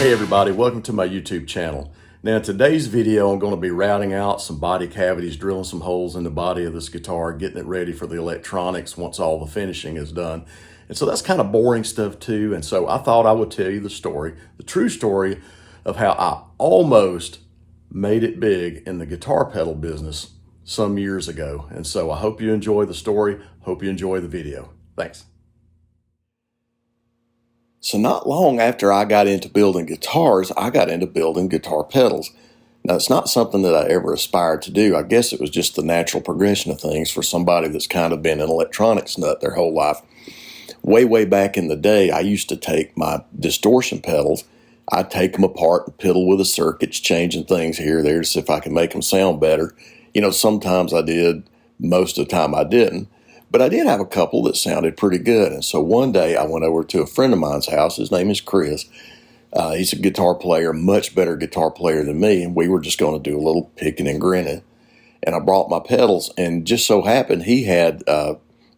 Hey everybody, welcome to my YouTube channel. Now in today's video, I'm going to be routing out some body cavities, drilling some holes in the body of this guitar, getting it ready for the electronics once all the finishing is done. And so that's kind of boring stuff too. And so I thought I would tell you the story, the true story of how I almost made it big in the guitar pedal business some years ago. And so I hope you enjoy the story. Hope you enjoy the video. Thanks. So not long after I got into building guitars, I got into building guitar pedals. Now, it's not something that I ever aspired to do. I guess it was just the natural progression of things for somebody that's kind of been an electronics nut their whole life. Way back in the day, I used to take my distortion pedals, I'd take them apart and piddle with the circuits, changing things here or there to see if I could make them sound better. You know, sometimes I did, most of the time I didn't. But I did have a couple that sounded pretty good. And so one day I went over to a friend of mine's house. His name is Chris. He's a guitar player, much better guitar player than me. And we were just going to do a little picking and grinning. And I brought my pedals, and just so happened he had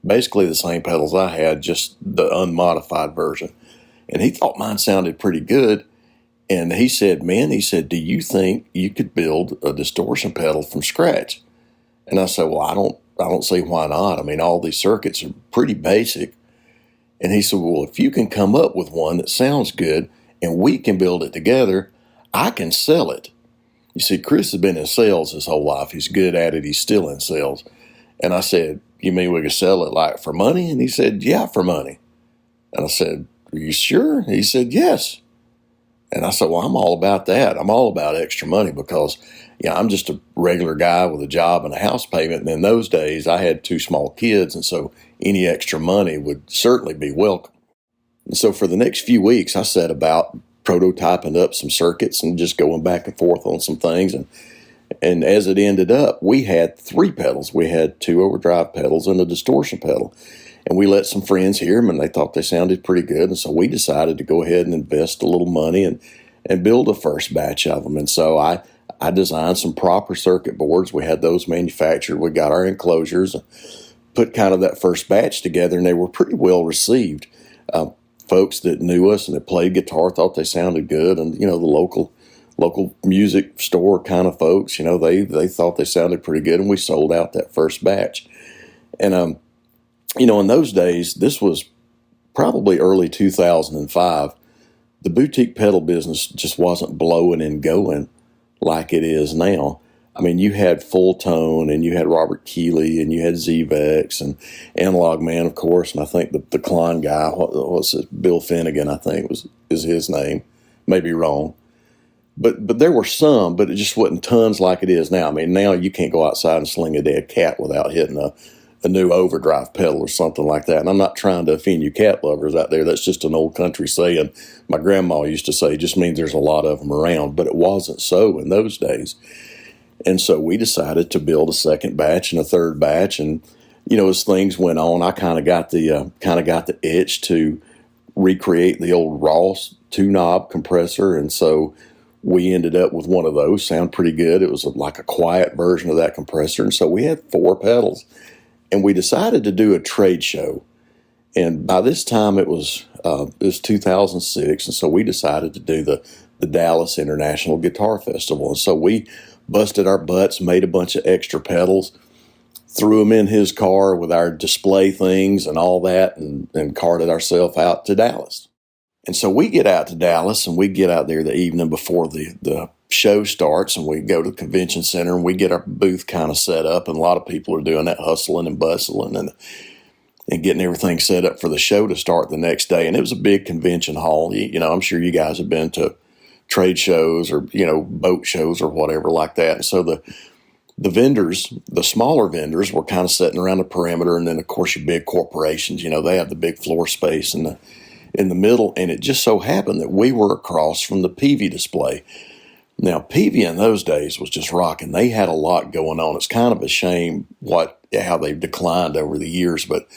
basically the same pedals I had, just the unmodified version. And he thought mine sounded pretty good. And he said, do you think you could build a distortion pedal from scratch? And I said, well, I don't see why not. I mean, all these circuits are pretty basic. And he said, well, if you can come up with one that sounds good and we can build it together, I can sell it. You see, Chris has been in sales his whole life. He's good at it. He's still in sales. And I said, you mean we could sell it like for money? And he said, yeah, for money. And I said, are you sure? He said, yes. And I said, well, I'm all about that. I'm all about extra money because, I'm just a regular guy with a job and a house payment. And in those days, I had two small kids. And so any extra money would certainly be welcome. And so for the next few weeks, I set about prototyping up some circuits and just going back and forth on some things. And as it ended up, we had three pedals. We had two overdrive pedals and a distortion pedal. And we let some friends hear them, and they thought they sounded pretty good. And so we decided to go ahead and invest a little money and build a first batch of them. And so I designed some proper circuit boards. We had those manufactured. We got our enclosures, put kind of that first batch together, and they were pretty well received. Folks that knew us and that played guitar thought they sounded good. And, the local music store kind of folks, they thought they sounded pretty good, and we sold out that first batch. And, in those days, this was probably early 2005, the boutique pedal business just wasn't blowing and going like it is now. I mean, you had Full Tone, and you had Robert Keeley, and you had Z-Vex, and Analog Man, of course, and I think the Klein guy, what's it, Bill Finnegan, I think is his name. Maybe wrong. But there were some, but it just wasn't tons like it is now. I mean, now you can't go outside and sling a dead cat without hitting a new overdrive pedal or something like that. And I'm not trying to offend you cat lovers out there. That's just an old country saying. My grandma used to say, it just means there's a lot of them around, but it wasn't so in those days. And so we decided to build a second batch and a third batch. And, as things went on, I kind of got the itch to recreate the old Ross 2-knob compressor. And so we ended up with one of those. Sound pretty good. It was like a quiet version of that compressor. And so we had 4 pedals. And we decided to do a trade show. And by this time it was 2006. And so we decided to do the Dallas International Guitar Festival. And so we busted our butts, made a bunch of extra pedals, threw them in his car with our display things and all that, and carted ourselves out to Dallas. And so we get out to Dallas, and we get out there the evening before the show starts, and we go to the convention center, and we get our booth kind of set up, and a lot of people are doing that hustling and bustling and getting everything set up for the show to start the next day. And it was a big convention hall. I'm sure you guys have been to trade shows or, boat shows or whatever like that. And so the vendors, the smaller vendors, were kind of sitting around the perimeter. And then, of course, your big corporations, they have the big floor space in the middle. And it just so happened that we were across from the Peavey display. Now, Peavey in those days was just rocking. They had a lot going on. It's kind of a shame how they've declined over the years, but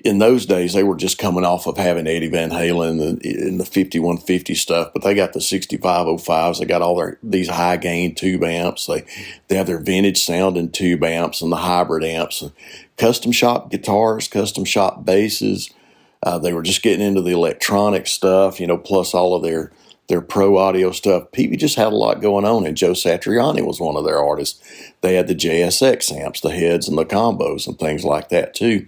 in those days, they were just coming off of having Eddie Van Halen and the 5150 stuff, but they got the 6505s. They got these high gain tube amps. They have their vintage sounding tube amps and the hybrid amps, and custom shop guitars, custom shop basses. They were just getting into the electronic stuff, plus all of their their pro audio stuff. Peavey just had a lot going on, and Joe Satriani was one of their artists. They had the JSX amps, the heads and the combos and things like that too.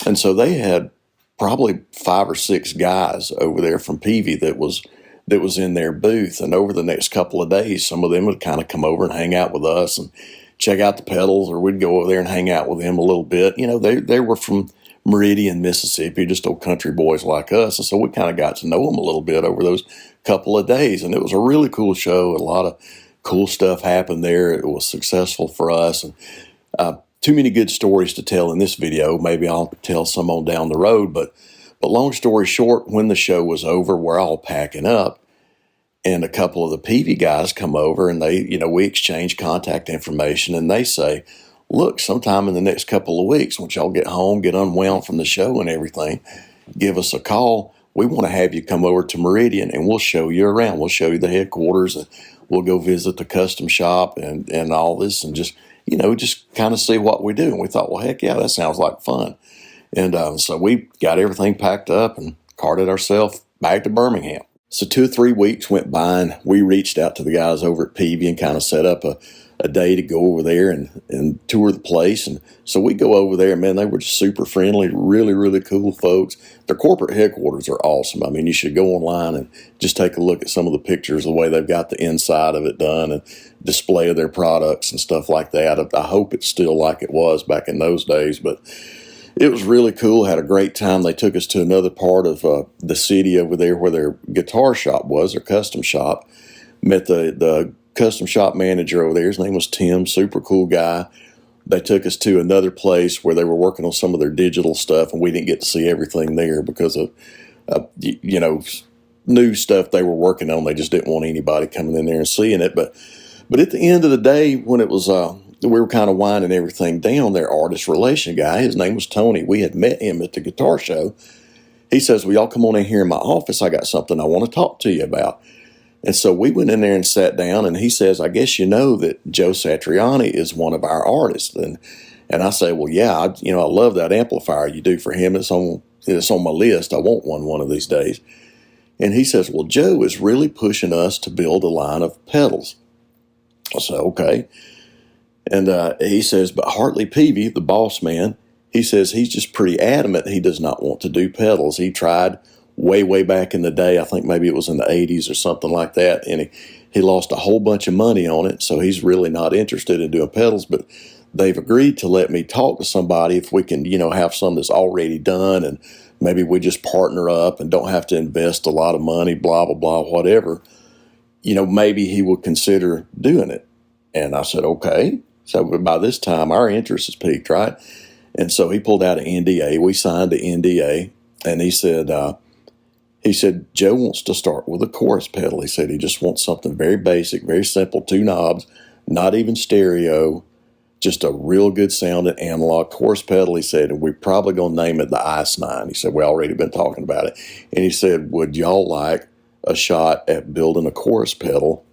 And so they had probably 5 or 6 guys over there from Peavey that was in their booth. And over the next couple of days, some of them would kind of come over and hang out with us and check out the pedals, or we'd go over there and hang out with them a little bit. You know, they were from Meridian, Mississippi, just old country boys like us. And so we kind of got to know them a little bit over those couple of days. And it was a really cool show. A lot of cool stuff happened there. It was successful for us. And too many good stories to tell in this video. Maybe I'll tell some on down the road. But long story short, when the show was over, we're all packing up. And a couple of the Peavey guys come over, and we exchange contact information, and they say, look, sometime in the next couple of weeks, once y'all get home, get unwound from the show and everything, give us a call. We want to have you come over to Meridian, and we'll show you around. We'll show you the headquarters, and we'll go visit the custom shop and all this, and just kind of see what we do. And we thought, well, heck yeah, that sounds like fun. And so we got everything packed up and carted ourselves back to Birmingham. So 2 or 3 weeks went by, and we reached out to the guys over at Peavey and kind of set up a day to go over there and tour the place. And so we go over there, and man, they were just super friendly, really, really cool folks. Their corporate headquarters are awesome. I mean, you should go online and just take a look at some of the pictures, the way they've got the inside of it done and display of their products and stuff like that. I hope it's still like it was back in those days, but it was really cool. Had a great time. They took us to another part of the city over there where their guitar shop was, their custom shop. Met the custom shop manager over there. His name was Tim, super cool guy. They took us to another place where they were working on some of their digital stuff, and we didn't get to see everything there because of, new stuff they were working on. They just didn't want anybody coming in there and seeing it. But at the end of the day, when it was we were kind of winding everything down, their artist relation guy, his name was Tony. We had met him at the guitar show. He says, well, y'all come on in here in my office. I got something I want to talk to you about. And so we went in there and sat down, and he says, I guess you know that Joe Satriani is one of our artists. And I say, well, yeah, I love that amplifier you do for him. It's on my list. I want one of these days. And he says, well, Joe is really pushing us to build a line of pedals. I said, okay. And he says, but Hartley Peavey, the boss man, he says he's just pretty adamant he does not want to do pedals. He tried way back in the day. I think maybe it was in the 80s or something like that. And he lost a whole bunch of money on it. So he's really not interested in doing pedals. But they've agreed to let me talk to somebody if we can, have some that's already done. And maybe we just partner up and don't have to invest a lot of money, blah, blah, blah, whatever. Maybe he would consider doing it. And I said, okay. So by this time, our interest is peaked, right? And so he pulled out an NDA. We signed the NDA, and he said, Joe wants to start with a chorus pedal. He said he just wants something very basic, very simple, 2 knobs, not even stereo, just a real good sounding analog chorus pedal. He said, and we're probably going to name it the Ice 9. He said, we already been talking about it. And he said, would y'all like a shot at building a chorus pedal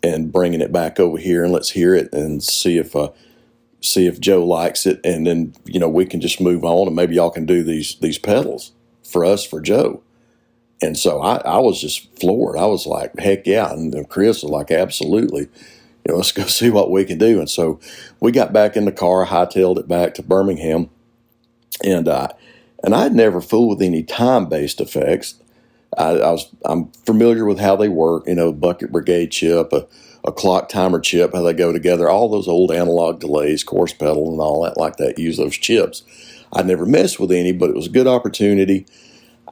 and bringing it back over here, and let's hear it and see if Joe likes it, and then we can just move on, and maybe y'all can do these pedals for us for Joe. And so I was just floored. I was like, heck yeah. And Chris was like, absolutely. Let's go see what we can do. And so we got back in the car, hightailed it back to Birmingham, and I'd never fooled with any time-based effects. I'm familiar with how they work, bucket brigade chip, a clock timer chip, how they go together, all those old analog delays, chorus pedal and all that like that, use those chips. I never messed with any, but it was a good opportunity.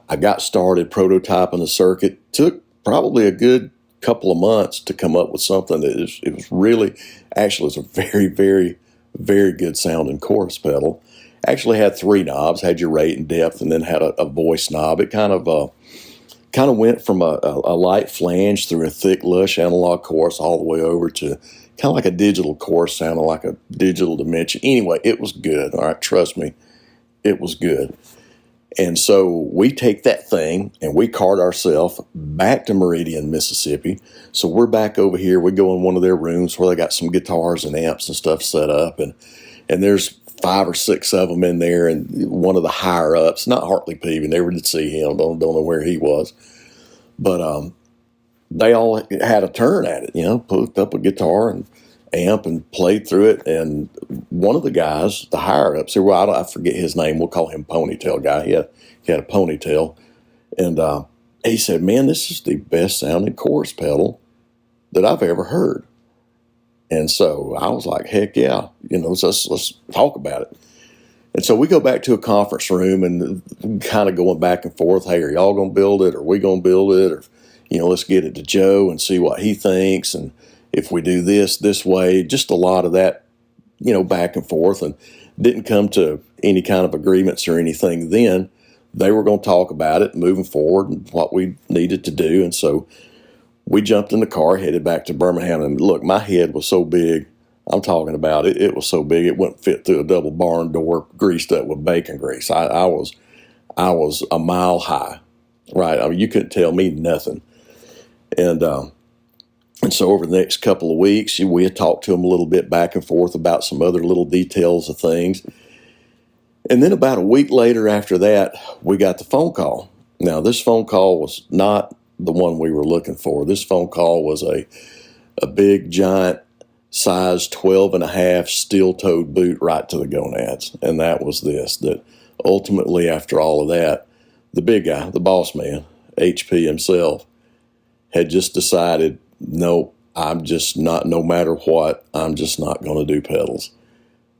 I got started prototyping the circuit. Took probably a good couple of months to come up with something that it was really, actually it was a very, very, very good sounding chorus pedal. Actually had 3 knobs, had your rate and depth, and then had a voice knob. It kind of went from a light flange through a thick, lush analog chorus all the way over to kind of like a digital chorus, sounding like a digital dimension. Anyway, it was good. All right, trust me, it was good. And so we take that thing and we cart ourselves back to Meridian, Mississippi. So we're back over here. We go in one of their rooms where they got some guitars and amps and stuff set up. And there's 5 or 6 of them in there. And one of the higher ups, not Hartley Peavey, never did see him. Don't know where he was. But they all had a turn at it, you know, picked up a guitar and amp and played through it. And one of the guys, the higher ups, well, I forget his name. We'll call him Ponytail Guy. He had a ponytail. And he said, man, this is the best sounding chorus pedal that I've ever heard. And so I was like, heck yeah, you know, so let's talk about it. And so we go back to a conference room and kind of going back and forth. Hey, are y'all going to build it? Or are we going to build it? Or, you know, let's get it to Joe and see what he thinks. And if we do this way, just a lot of that, you know, back and forth, and didn't come to any kind of agreements or anything then. They were going to talk about it moving forward and what we needed to do. And so we jumped in the car, headed back to Birmingham. And look, my head was so big. I'm talking about it. It was so big it wouldn't fit through a double barn door greased up with bacon grease. I was a mile high, right? I mean, you couldn't tell me nothing. And so over the next couple of weeks, we had talked to him a little bit back and forth about some other little details of things. And then about a week later after that, we got the phone call. Now, this phone call was not the one we were looking for. This phone call was a big, giant, size 12.5 steel-toed boot right to the gonads. And that was this, that ultimately after all of that, the big guy, the boss man, HP himself, had just decided, no, I'm just not, no matter what, I'm just not going to do pedals.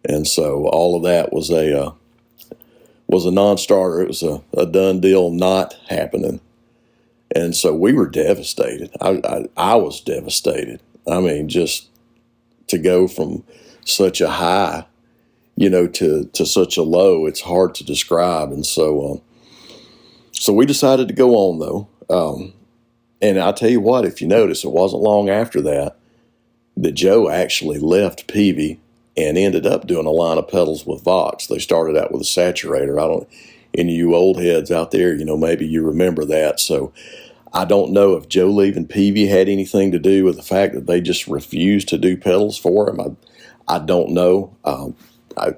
And so all of that was a non-starter. It was a done deal, not happening. And so we were devastated. I was devastated. I mean, just to go from such a high, you know, to such a low, it's hard to describe. And so we decided to go on, though. And I'll tell you what, if you notice, it wasn't long after that Joe actually left Peavey and ended up doing a line of pedals with Vox. They started out with a saturator. Any of you old heads out there, you know, maybe you remember that. So I don't know if Joe leaving Peavey had anything to do with the fact that they just refused to do pedals for him. I don't know.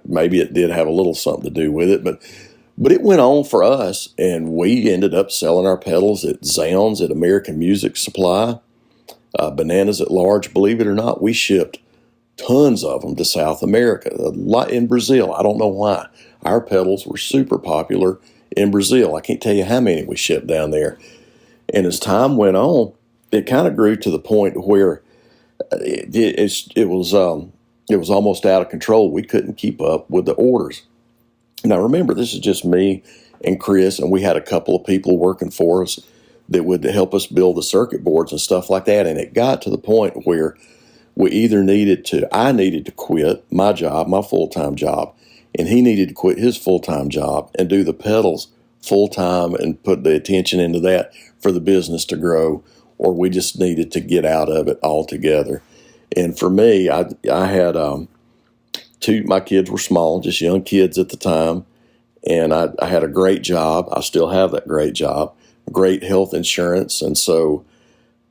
Maybe it did have a little something to do with it, but it went on for us, and we ended up selling our pedals at Zounds, at American Music Supply, Bananas at Large. Believe it or not, we shipped tons of them to South America, a lot in Brazil. I don't know why. Our pedals were super popular in Brazil. I can't tell you how many we shipped down there. And as time went on, it kind of grew to the point where it was almost out of control. We couldn't keep up with the orders. Now, remember, this is just me and Chris, and we had a couple of people working for us that would help us build the circuit boards and stuff like that. And it got to the point where I needed to quit my job, my full-time job, and he needed to quit his full-time job and do the pedals full-time and put the attention into that for the business to grow, or we just needed to get out of it altogether. And for me, I had my kids were small, just young kids at the time, and I had a great job. I still have that great job, great health insurance, and so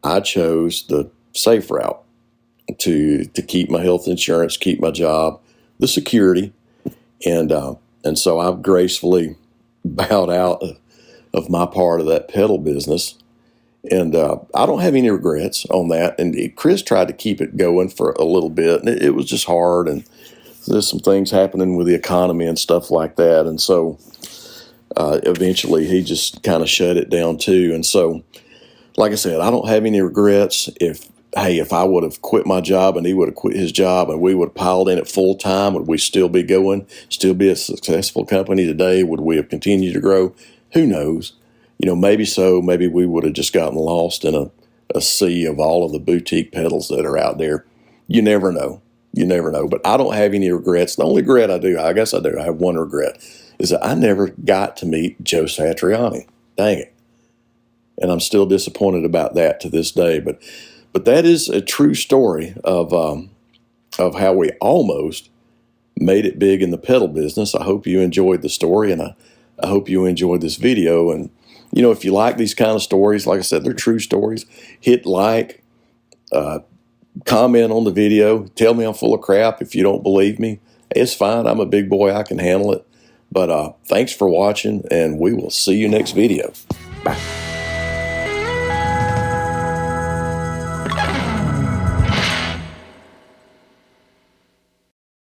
I chose the safe route to keep my health insurance, keep my job, the security, and so I've gracefully bowed out of my part of that pedal business. And I don't have any regrets on that. And Chris tried to keep it going for a little bit, and it was just hard. And there's some things happening with the economy and stuff like that. And so eventually he just kind of shut it down too. And so, like I said, I don't have any regrets. If I would have quit my job and he would have quit his job and we would have piled in it full time, would we still be going, still be a successful company today? Would we have continued to grow? Who knows? You know, maybe so. Maybe we would have just gotten lost in a sea of all of the boutique pedals that are out there. You never know. You never know. But I don't have any regrets. The only regret I do, I guess I do, I have one regret, is that I never got to meet Joe Satriani. Dang it. And I'm still disappointed about that to this day. But that is a true story of how we almost made it big in the pedal business. I hope you enjoyed the story, and I hope you enjoyed this video. And, you know, if you like these kind of stories, like I said, they're true stories. Hit like, comment on the video. Tell me I'm full of crap if you don't believe me. It's fine. I'm a big boy. I can handle it. But thanks for watching, and we will see you next video. Bye.